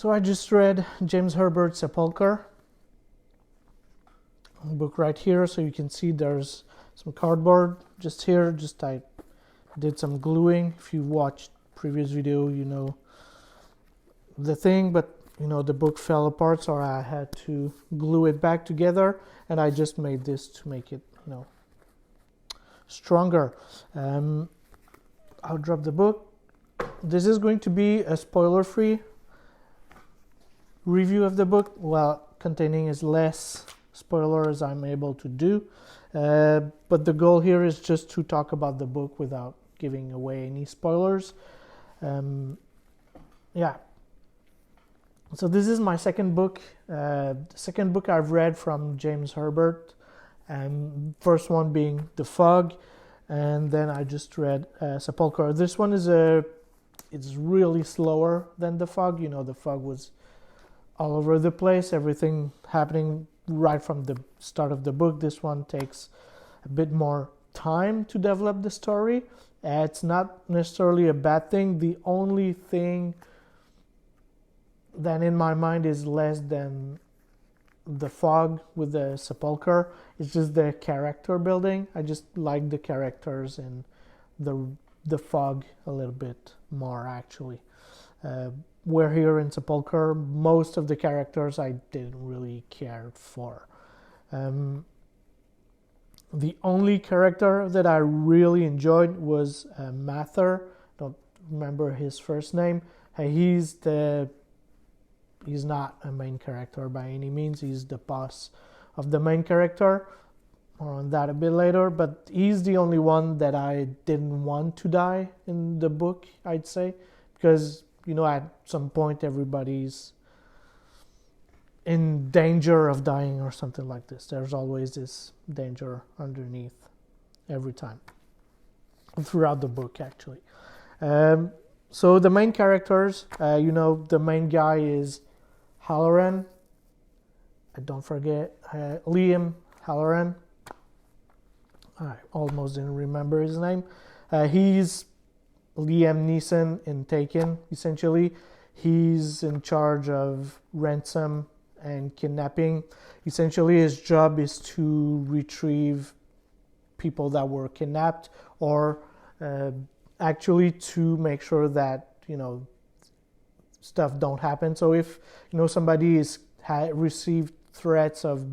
So I just read James Herbert's Sepulchre, book right here. So you can see there's some cardboard just here. I did some gluing. If you watched previous video, you know the thing, but the book fell apart, so I had to glue it back together, and I just made this to make it stronger. I'll drop the book. This is going to be a spoiler-free review of the book, containing as less spoiler as I'm able to do, but the goal here is just to talk about the book without giving away any spoilers. So this is my second book. The second book I've read from James Herbert, first one being The Fog, and then I just read Sepulchre. This one it's really slower than The Fog. The Fog was all over the place, everything happening right from the start of the book. This one takes a bit more time to develop the story. It's not necessarily a bad thing. The only thing that in my mind is less than The Fog with the Sepulchre is just the character building. I just like the characters in the Fog a little bit more, actually. Where here in Sepulchre, most of the characters I didn't really care for. The only character that I really enjoyed was Mather. Don't remember his first name. He's not a main character by any means. He's the boss of the main character. More on that a bit later. But he's the only one that I didn't want to die in the book, I'd say. Because, at some point everybody's in danger of dying or something like this. There's always this danger underneath every time. Throughout the book, actually. So the main characters, the main guy is Halloran. Don't forget Liam Halloran. I almost didn't remember his name. He's Liam Neeson in Taken, essentially. He's in charge of ransom and kidnapping. Essentially, his job is to retrieve people that were kidnapped, or actually to make sure that, stuff don't happen. So if, somebody is received threats of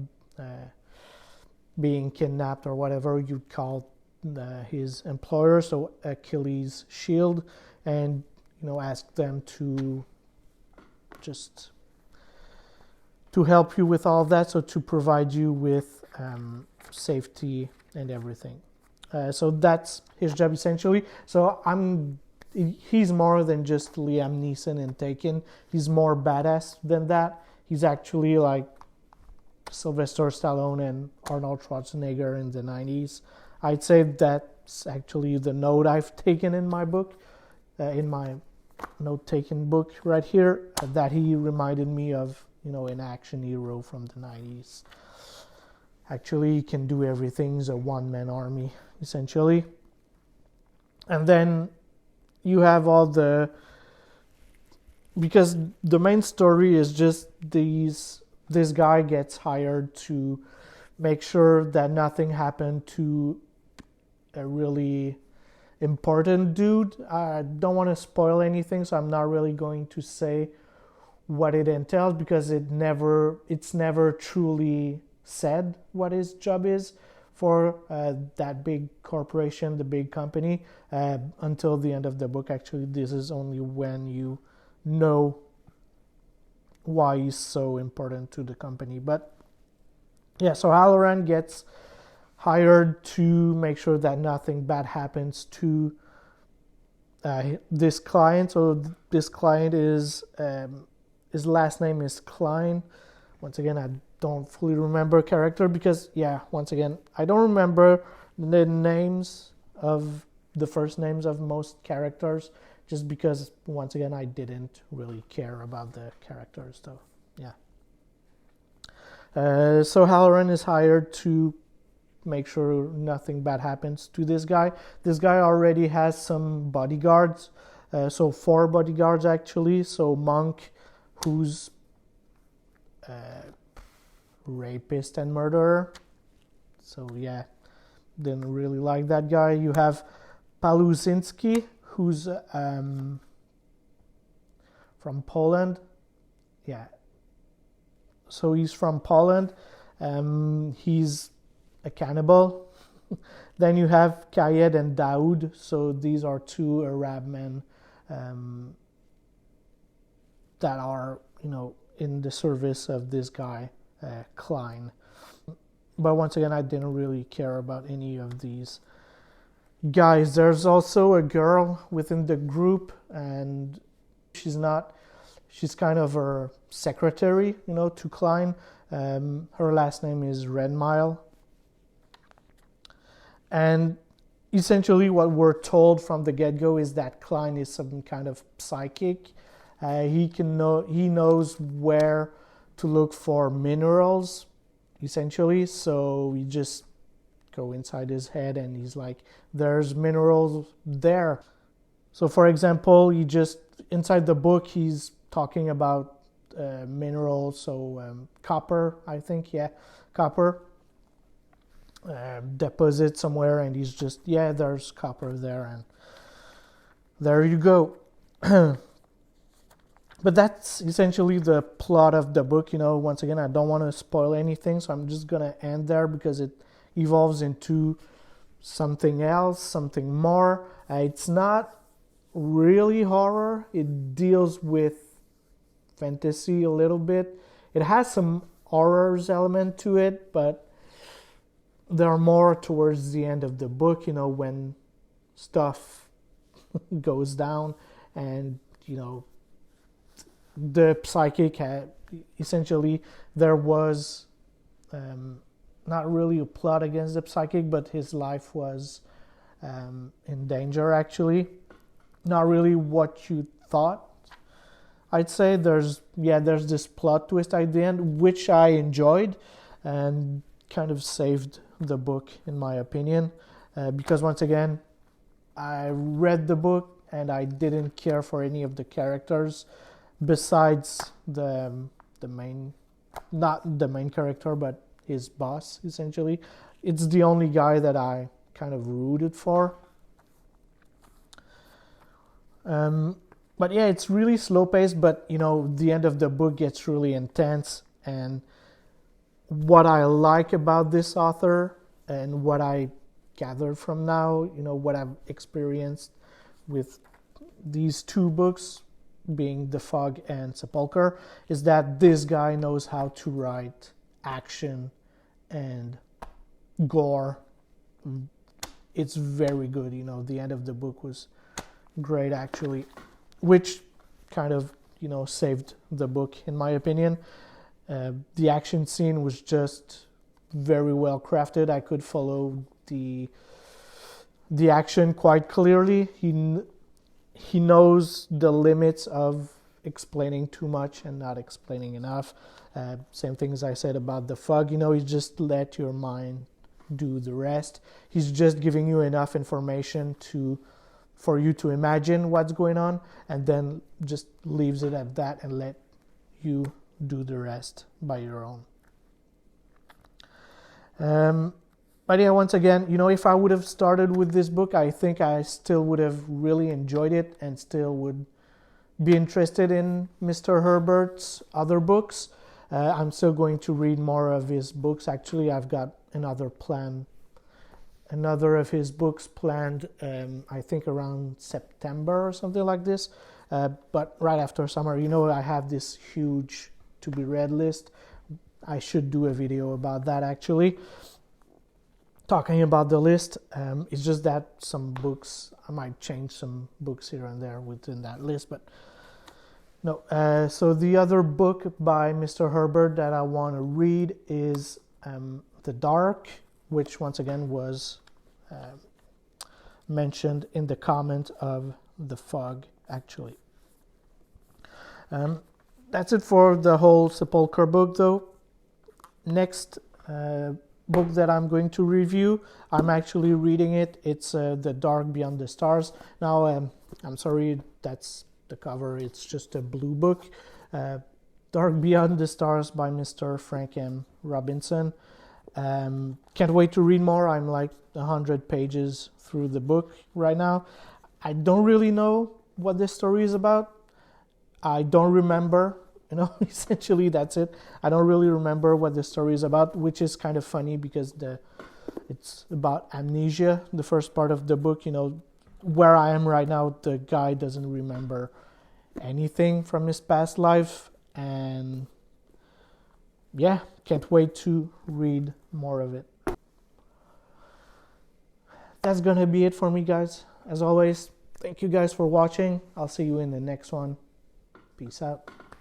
being kidnapped or whatever, you'd call his employer, so Achilles' Shield, and ask them to help you with all of that, so to provide you with safety and everything. So that's his job essentially. So he's more than just Liam Neeson in Taken. He's more badass than that. He's actually like Sylvester Stallone and Arnold Schwarzenegger in the 90s. I'd say that's actually the note I've taken in my book, in my note-taken book right here, that he reminded me of, an action hero from the 90s. Actually, he can do everything. He's a one-man army, essentially. And then you have because the main story is just this guy gets hired to make sure that nothing happened to a really important dude. I don't want to spoil anything, so I'm not really going to say what it entails, because it's never truly said what his job is for that big corporation, the big company, until the end of the book. Actually, this is only when you know why he's so important to the company. But yeah, so Halloran gets hired to make sure that nothing bad happens to this client. So this client is his last name is Klein. Once again, I don't fully remember character, because once again, I don't remember the first names of most characters, just because, once again, I didn't really care about the characters. So so Halloran is hired to make sure nothing bad happens to this guy. This guy already has some bodyguards, so 4 bodyguards actually. So Monk, who's a rapist and murderer. So yeah, didn't really like that guy. You have Paluzinski, who's from Poland. Yeah. So he's from Poland. He's a cannibal. Then you have Kayed and Daoud. So these are two Arab men that are, in the service of this guy, Klein. But once again, I didn't really care about any of these guys. There's also a girl within the group, and she's kind of her secretary, to Klein. Her last name is Redmile. And essentially what we're told from the get-go is that Klein is some kind of psychic. He knows where to look for minerals, essentially. So we just go inside his head and he's like, there's minerals there. So for example, inside the book, he's talking about minerals. So copper, I think, copper. Deposit somewhere, and he's just, there's copper there, and there you go. But that's essentially the plot of the book. Once again, I don't want to spoil anything, so I'm just gonna end there because it evolves into something else, something more. It's not really horror. It deals with fantasy a little bit. It has some horrors element to it, but there are more towards the end of the book, when stuff goes down, and the psychic essentially, there was not really a plot against the psychic, but his life was in danger, actually. Not really what you thought. I'd say there's this plot twist at the end, which I enjoyed and kind of saved the book, in my opinion, because once again, I read the book and I didn't care for any of the characters besides not the main character, but his boss, essentially. It's the only guy that I kind of rooted for. But yeah, it's really slow paced, but the end of the book gets really intense. And what I like about this author and what I gathered from now, what I've experienced with these two books, being The Fog and Sepulchre, is that this guy knows how to write action and gore. It's very good. The end of the book was great, actually, which kind of, saved the book, in my opinion. The action scene was just very well crafted. I could follow the action quite clearly. He knows the limits of explaining too much and not explaining enough. Same thing as I said about The Fog. He just let your mind do the rest. He's just giving you enough information for you to imagine what's going on, and then just leaves it at that and let you do the rest by your own. But yeah, once again, if I would have started with this book, I think I still would have really enjoyed it and still would be interested in Mr. Herbert's other books. I'm still going to read more of his books. Actually, I've got another of his books planned, I think around September or something like this. But right after summer, I have this huge to-be-read list. I should do a video about that, actually. Talking about the list, it's just that some books, I might change some books here and there within that list, but no. So the other book by Mr. Herbert that I want to read is The Dark, which once again was mentioned in the comment of The Fog, actually. That's it for the whole Sepulchre book, though. Next book that I'm going to review, I'm actually reading it. It's The Dark Beyond the Stars. Now, I'm sorry, that's the cover. It's just a blue book. Dark Beyond the Stars by Mr. Frank M. Robinson. Can't wait to read more. I'm like 100 pages through the book right now. I don't really know what this story is about. I don't remember, essentially that's it. I don't really remember what the story is about, which is kind of funny because it's about amnesia, the first part of the book. Where I am right now, the guy doesn't remember anything from his past life, and yeah, can't wait to read more of it. That's gonna be it for me, guys. As always, thank you guys for watching. I'll see you in the next one. Peace out.